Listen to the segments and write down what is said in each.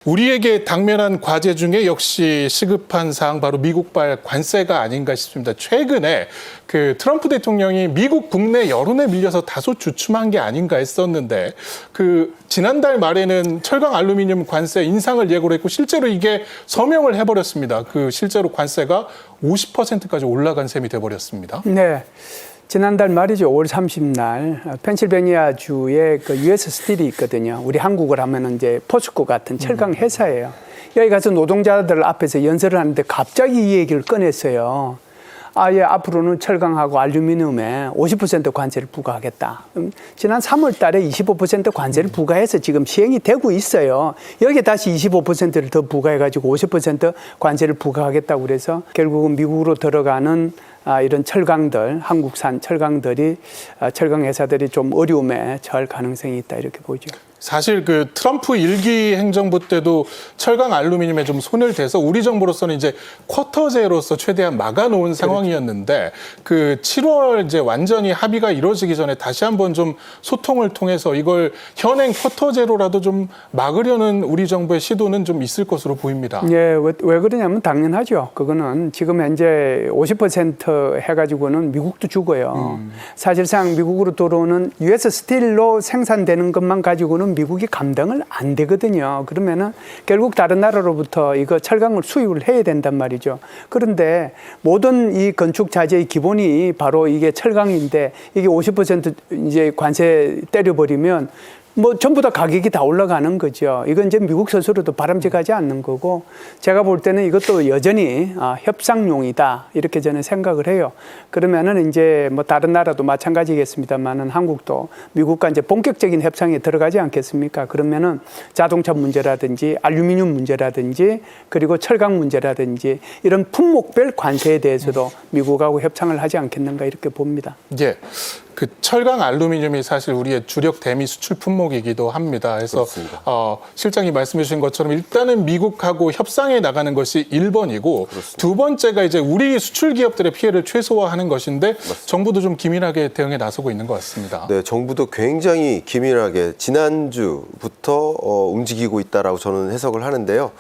우리에게 당면한 과제 중에 역시 시급한 사항 바로 미국발 관세가 아닌가 싶습니다. 최근에 그 트럼프 대통령이 미국 국내 여론에 밀려서 다소 주춤한 게 아닌가 했었는데 그 지난달 말에는 철강 알루미늄 관세 인상을 예고를 했고 실제로 이게 서명을 해버렸습니다. 그 실제로 관세가 50%까지 올라간 셈이 돼버렸습니다. 네. 지난달 말이죠. 5월 30날 펜실베니아주에 그 US 스틸이 있거든요. 우리 한국을 하면은 이제 포스코 같은 철강 회사예요. 여기 가서 노동자들 앞에서 연설을 하는데 갑자기 이 얘기를 꺼냈어요. 아예 앞으로는 철강하고 알루미늄에 50% 관세를 부과하겠다. 지난 3월 달에 25% 관세를 부과해서 지금 시행이 되고 있어요. 여기에 다시 25%를 더 부과해가지고 50% 관세를 부과하겠다고 그래서 결국은 미국으로 들어가는 이런 철강들, 한국산 철강들이, 철강 회사들이 좀 어려움에 처할 가능성이 있다 이렇게 보죠. 사실 그 트럼프 1기 행정부 때도 철강 알루미늄에 좀 손을 대서 우리 정부로서는 이제 쿼터제로서 최대한 막아놓은 상황이었는데 그 7월 이제 완전히 합의가 이루어지기 전에 다시 한번 좀 소통을 통해서 이걸 현행 쿼터제로라도 좀 막으려는 우리 정부의 시도는 좀 있을 것으로 보입니다. 예, 왜 그러냐면 당연하죠. 그거는 지금 현재 50% 해가지고는 미국도 죽어요. 사실상 미국으로 들어오는 US 스틸로 생산되는 것만 가지고는 미국이 감당을 안 되거든요. 그러면은 결국 다른 나라로부터 이거 철강을 수입을 해야 된단 말이죠. 그런데 모든 이 건축 자재의 기본이 바로 이게 철강인데 이게 50% 이제 관세 때려버리면 뭐 전부 다 가격이 다 올라가는 거죠. 이건 이제 미국 스스로도 바람직하지 않는 거고 제가 볼 때는 이것도 여전히 협상용이다 이렇게 저는 생각을 해요. 그러면은 이제 뭐 다른 나라도 마찬가지겠습니다만은 한국도 미국과 이제 본격적인 협상에 들어가지 않겠습니까? 그러면은 자동차 문제라든지 알루미늄 문제라든지 그리고 철강 문제라든지 이런 품목별 관세에 대해서도 미국하고 협상을 하지 않겠는가 이렇게 봅니다. 예. 그 철강 알루미늄이 사실 우리의 주력 대미 수출 품목이기도 합니다. 그래서 실장이 말씀해 주신 것처럼 일단은 미국하고 협상에 나가는 것이 1번이고 그렇습니다. 두 번째가 이제 우리 수출 기업들의 피해를 최소화하는 것인데 맞습니다. 정부도 좀 기민하게 대응에 나서고 있는 것 같습니다. 네, 정부도 굉장히 기민하게 지난주부터 움직이고 있다라고 저는 해석을 하는데요.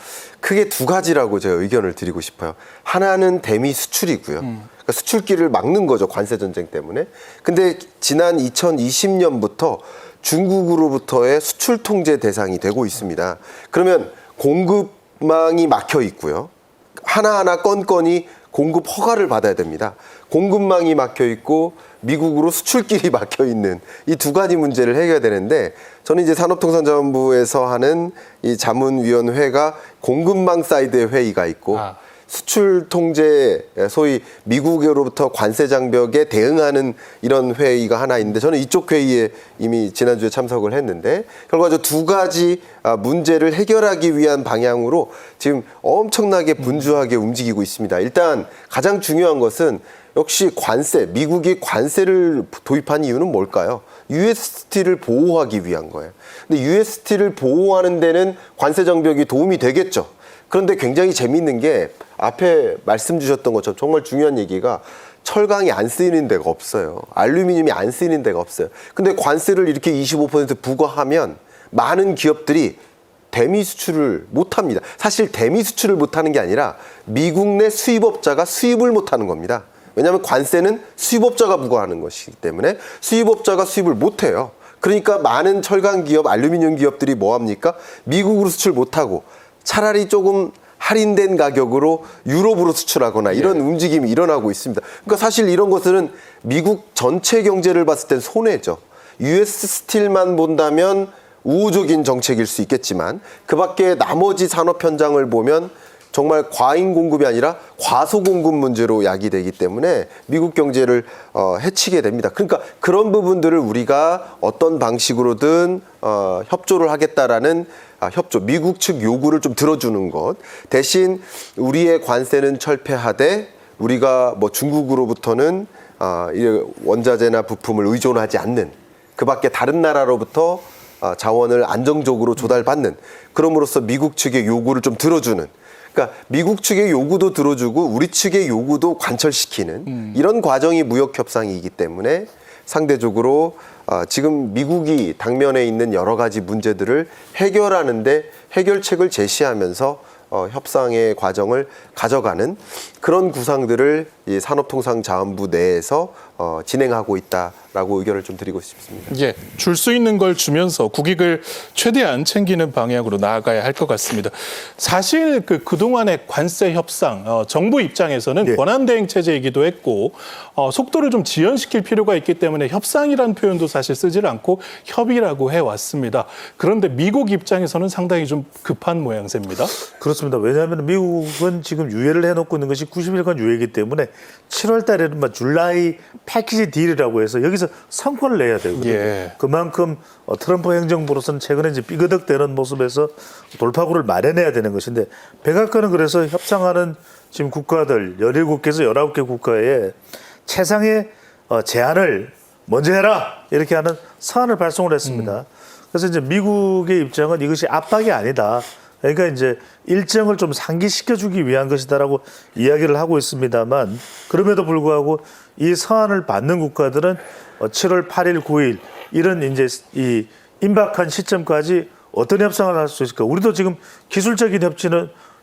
크게 두 가지라고 제가 의견을 드리고 싶어요. 하나는 대미 수출이고요. 그러니까 수출길을 막는 거죠. 관세 전쟁 때문에. 근데 지난 2020년부터 중국으로부터의 수출 통제 대상이 되고 있습니다. 그러면 공급망이 막혀 있고요. 하나하나 건건이 공급 허가를 받아야 됩니다. 공급망이 막혀 있고 미국으로 수출길이 막혀 있는 이 두 가지 문제를 해결해야 되는데 저는 이제 산업통상자원부에서 하는 이 자문위원회가 공급망 사이드의 회의가 있고 수출 통제, 소위 미국으로부터 관세 장벽에 대응하는 이런 회의가 하나 있는데 저는 이쪽 회의에 이미 지난주에 참석을 했는데 결과적으로 두 가지 문제를 해결하기 위한 방향으로 지금 엄청나게 분주하게 움직이고 있습니다. 일단 가장 중요한 것은 역시 관세, 미국이 관세를 도입한 이유는 뭘까요? US 스틸을 보호하기 위한 거예요. 근데 US 스틸을 보호하는 데는 관세 장벽이 도움이 되겠죠. 그런데 굉장히 재미있는 게 앞에 말씀 주셨던 것처럼 정말 중요한 얘기가 철강이 안 쓰이는 데가 없어요. 알루미늄이 안 쓰이는 데가 없어요. 근데 관세를 이렇게 25% 부과하면 많은 기업들이 대미 수출을 못합니다. 사실 대미 수출을 못하는 게 아니라 미국 내 수입업자가 수입을 못하는 겁니다. 왜냐하면 관세는 수입업자가 부과하는 것이기 때문에 수입업자가 수입을 못해요. 그러니까 많은 철강 기업, 알루미늄 기업들이 뭐합니까? 미국으로 수출 못하고 차라리 조금 할인된 가격으로 유럽으로 수출하거나 이런 움직임이 일어나고 있습니다. 그러니까 사실 이런 것들은 미국 전체 경제를 봤을 땐 손해죠. US 스틸만 본다면 우호적인 정책일 수 있겠지만 그 밖에 나머지 산업 현장을 보면 정말 과잉 공급이 아니라 과소 공급 문제로 야기되기 때문에 미국 경제를 해치게 됩니다. 그러니까 그런 부분들을 우리가 어떤 방식으로든 협조를 하겠다라는 협조, 미국 측 요구를 좀 들어주는 것. 대신 우리의 관세는 철폐하되 우리가 뭐 중국으로부터는 원자재나 부품을 의존하지 않는 그 밖에 다른 나라로부터 자원을 안정적으로 조달받는 그럼으로써 미국 측의 요구를 좀 들어주는 그러니까 미국 측의 요구도 들어주고 우리 측의 요구도 관철시키는 이런 과정이 무역 협상이기 때문에 상대적으로 지금 미국이 당면에 있는 여러 가지 문제들을 해결하는데 해결책을 제시하면서 협상의 과정을 가져가는 그런 구상들을 이 산업통상자원부 내에서 진행하고 있다라고 의견을 좀 드리고 싶습니다. 예, 줄 수 있는 걸 주면서 국익을 최대한 챙기는 방향으로 나아가야 할 것 같습니다. 사실 그동안의 관세 협상, 정부 입장에서는 네. 권한대행 체제이기도 했고 속도를 좀 지연시킬 필요가 있기 때문에 협상이라는 표현도 사실 쓰질 않고 협의라고 해왔습니다. 그런데 미국 입장에서는 상당히 좀 급한 모양새입니다. 그렇습니다. 왜냐하면 미국은 지금 유예를 해놓고 있는 것이 90일간 유예이기 때문에 7월 달에는 줄라이 패키지 딜이라고 해서 여기서 성과를 내야 되거든요. 예. 그만큼 트럼프 행정부로서는 최근에 이제 삐그덕대는 모습에서 돌파구를 마련해야 되는 것인데 백악관은 그래서 협상하는 지금 국가들 17개에서 19개 국가에 최상의 제안을 먼저 해라 이렇게 하는 사안을 발송을 했습니다. 그래서 이제 미국의 입장은 이것이 압박이 아니다. 그러니까 이제 일정을 좀 상기시켜주기 위한 것이다라고 이야기를 하고 있습니다만 그럼에도 불구하고 이 사안을 받는 국가들은 7월 8일, 9일 이런 이제 이 임박한 시점까지 어떤 협상을 할 수 있을까? 우리도 지금 기술적인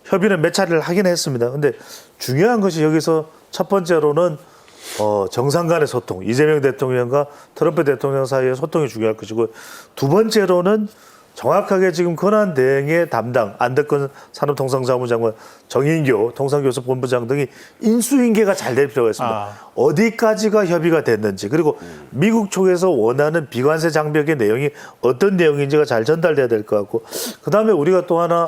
협의는 몇 차례를 하긴 했습니다. 근데 중요한 것이 여기서 첫 번째로는 정상 간의 소통, 이재명 대통령과 트럼프 대통령 사이의 소통이 중요할 것이고 두 번째로는 정확하게 지금 권한 대행의 담당 안덕근 산업통상자원부 장관, 정인교 통상교섭본부장 등이 인수인계가 잘 될 필요가 있습니다. 어디까지가 협의가 됐는지 그리고 미국 쪽에서 원하는 비관세 장벽의 내용이 어떤 내용인지가 잘 전달돼야 될 것 같고 그다음에 우리가 또 하나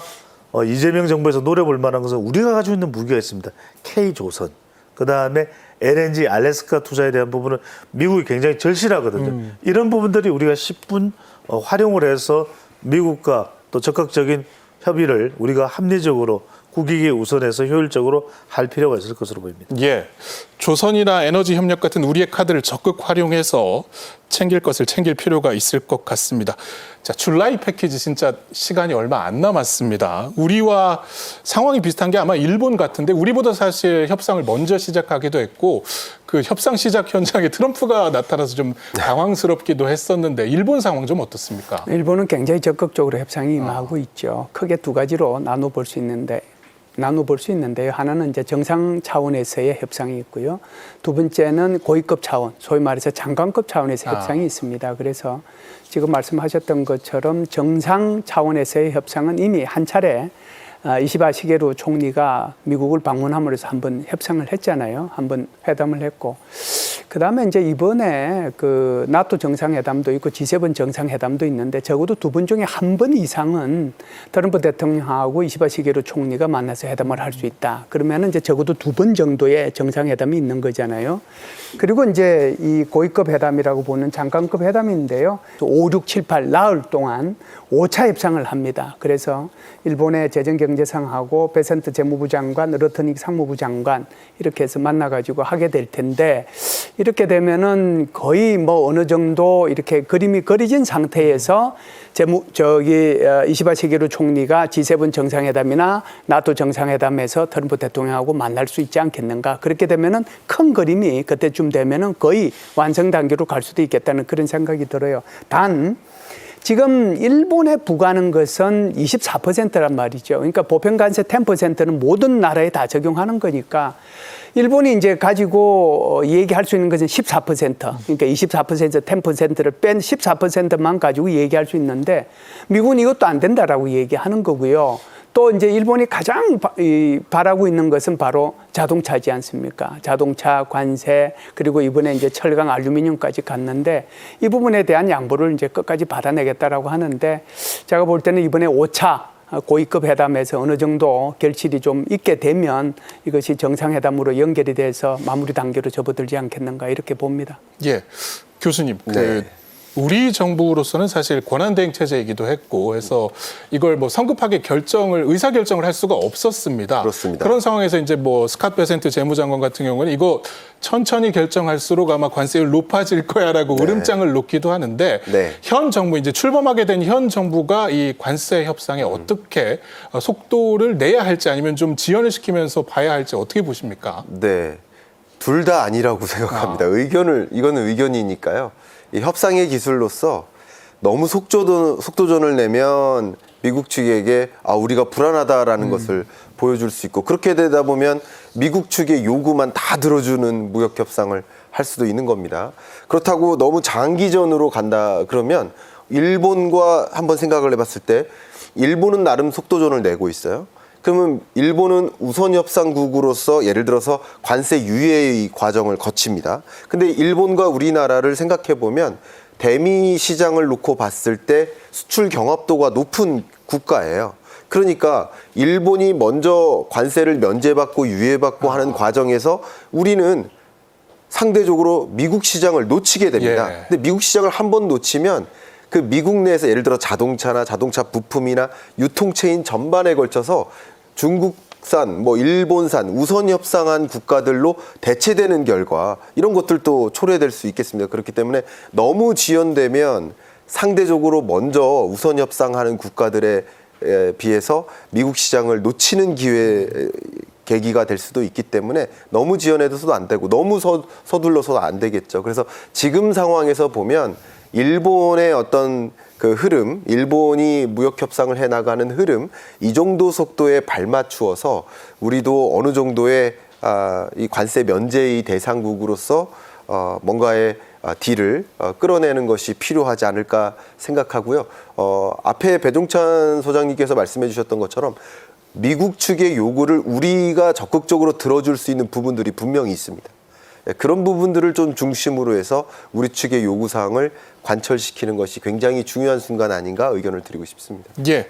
이재명 정부에서 노려볼 만한 것은 우리가 가지고 있는 무기가 있습니다. K조선. 그다음에 LNG 알래스카 투자에 대한 부분은 미국이 굉장히 절실하거든요. 이런 부분들이 우리가 10분 활용을 해서 미국과 또 적극적인 협의를 우리가 합리적으로 국익에 우선해서 효율적으로 할 필요가 있을 것으로 보입니다. 예, 조선이나 에너지 협력 같은 우리의 카드를 적극 활용해서 챙길 것을 챙길 필요가 있을 것 같습니다. 자, 줄라이 패키지 진짜 시간이 얼마 안 남았습니다. 우리와 상황이 비슷한 게 아마 일본 같은데 우리보다 사실 협상을 먼저 시작하기도 했고 그 협상 시작 현장에 트럼프가 나타나서 좀 당황스럽기도 했었는데 일본 상황 좀 어떻습니까? 일본은 굉장히 적극적으로 협상이 임하고 있죠. 크게 두 가지로 나눠볼 수 있는데요. 하나는 이제 정상 차원에서의 협상이 있고요. 두 번째는 고위급 차원, 소위 말해서 장관급 차원에서 협상이 있습니다. 그래서 지금 말씀하셨던 것처럼 정상 차원에서의 협상은 이미 한 차례 이시바 시게루 총리가 미국을 방문함으로써 한번 협상을 했잖아요. 한번 회담을 했고. 그다음에 이제 이번에 그 나토 정상회담도 있고 G7 정상회담도 있는데 적어도 두 번 중에 한 번 이상은 트럼프 대통령하고 이시바 시게루 총리가 만나서 회담을 할 수 있다. 그러면은 이제 적어도 두 번 정도의 정상회담이 있는 거잖아요. 그리고 이제 이 고위급 회담이라고 보는 장관급 회담인데요. 5, 6, 7, 8 나흘 동안 5차 협상을 합니다. 그래서 일본의 재정경제상하고 베센트 재무부 장관, 러트닉 상무부 장관 이렇게 해서 만나가지고 하게 될 텐데 이렇게 되면은 거의 뭐 어느 정도 이렇게 그림이 그려진 상태에서 이시바 시게루 총리가 G7 정상회담이나 나토 정상회담에서 트럼프 대통령하고 만날 수 있지 않겠는가. 그렇게 되면은 큰 그림이 그때쯤 되면은 거의 완성 단계로 갈 수도 있겠다는 그런 생각이 들어요. 단 지금 일본에 부과하는 것은 24%란 말이죠. 그러니까 보편관세 10%는 모든 나라에 다 적용하는 거니까 일본이 이제 가지고 얘기할 수 있는 것은 14%. 그러니까 24% 10%를 뺀 14%만 가지고 얘기할 수 있는데 미국은 이것도 안 된다라고 얘기하는 거고요. 또 이제 일본이 가장 바라고 있는 것은 바로 자동차지 않습니까? 자동차 관세 그리고 이번에 이제 철강 알루미늄까지 갔는데 이 부분에 대한 양보를 이제 끝까지 받아내겠다라고 하는데 제가 볼 때는 이번에 5차 고위급 회담에서 어느 정도 결실이 좀 있게 되면 이것이 정상회담으로 연결이 돼서 마무리 단계로 접어들지 않겠는가 이렇게 봅니다. 예, 교수님. 우리 정부로서는 사실 권한대행 체제이기도 했고 해서 이걸 뭐 성급하게 의사결정을 할 수가 없었습니다. 그렇습니다. 그런 상황에서 이제 뭐 스캇 베센트 재무장관 같은 경우는 이거 천천히 결정할수록 아마 관세율 높아질 거야라고 으름장을 놓기도 하는데 현 정부 이제 출범하게 된 현 정부가 이 관세 협상에 어떻게 속도를 내야 할지 아니면 좀 지연을 시키면서 봐야 할지 어떻게 보십니까? 네. 둘 다 아니라고 생각합니다. 이거는 의견이니까요. 이 협상의 기술로서 너무 속도전을 내면 미국 측에게 우리가 불안하다라는 것을 보여줄 수 있고, 그렇게 되다 보면 미국 측의 요구만 다 들어주는 무역 협상을 할 수도 있는 겁니다. 그렇다고 너무 장기전으로 간다 그러면 일본과 한번 생각을 해봤을 때 일본은 나름 속도전을 내고 있어요. 그러면 일본은 우선 협상국으로서 예를 들어서 관세 유예의 과정을 거칩니다. 근데 일본과 우리나라를 생각해 보면 대미 시장을 놓고 봤을 때 수출 경합도가 높은 국가예요. 그러니까 일본이 먼저 관세를 면제받고 유예받고 하는 과정에서 우리는 상대적으로 미국 시장을 놓치게 됩니다. 예. 근데 미국 시장을 한 번 놓치면 그 미국 내에서 예를 들어 자동차나 자동차 부품이나 유통체인 전반에 걸쳐서 중국산, 일본산 우선 협상한 국가들로 대체되는 결과 이런 것들도 초래될 수 있겠습니다. 그렇기 때문에 너무 지연되면 상대적으로 먼저 우선 협상하는 국가들에 비해서 미국 시장을 놓치는 계기가 될 수도 있기 때문에 너무 지연해서도 안 되고 너무 서둘러서도 안 되겠죠. 그래서 지금 상황에서 보면 일본의 어떤 그 흐름, 일본이 무역 협상을 해나가는 흐름, 이 정도 속도에 발맞추어서 우리도 어느 정도의 이 관세 면제의 대상국으로서 뭔가의 딜을 끌어내는 것이 필요하지 않을까 생각하고요. 앞에 배종찬 소장님께서 말씀해 주셨던 것처럼 미국 측의 요구를 우리가 적극적으로 들어줄 수 있는 부분들이 분명히 있습니다. 그런 부분들을 좀 중심으로 해서 우리 측의 요구사항을 관철시키는 것이 굉장히 중요한 순간 아닌가 의견을 드리고 싶습니다. 예.